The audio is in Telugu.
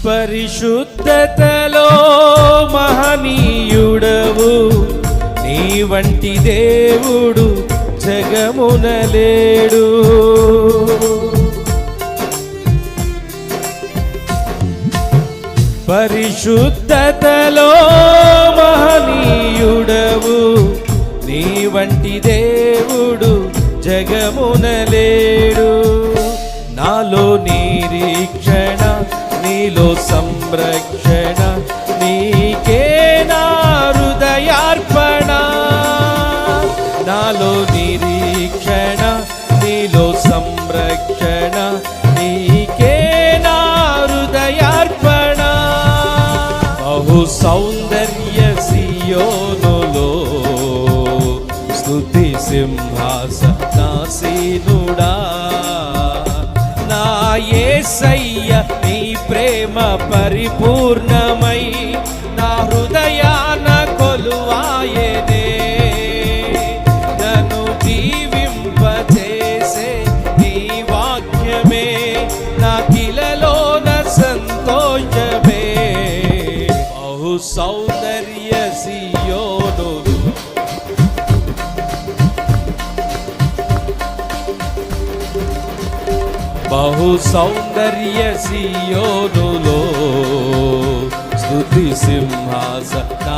పరిశుద్ధతలో మహనీయుడవు, నీ వంటి దేవుడు జగమున లేడు. పరిశుద్ధతలో మహనీయుడవు, నీ వంటి దేవుడు జగమున లేడు. నాలో నిరీక్షణ, నీలో సంరక్షణ, నీకే నా హృదయార్పణ. నాలో నిరీక్షణ, నీలో సంరక్షణ, నీకే నా హృదయార్పణ. బహు సౌందర్య సియోనులో స్తుతి సింహాసనాసీనుడా. నా యేసయ్య నీ ప్రేమ పరిపూర్ణమై నా హృదయాన కొలువాయనే. నన్ను జీవింపచేసే నీ వాక్యమే నాకిలలోన సంతోషమే. బహు సౌందర్య సియోను, బహు సౌందర్య సియోనులో స్తుతి సింహాసనాసీనుడా.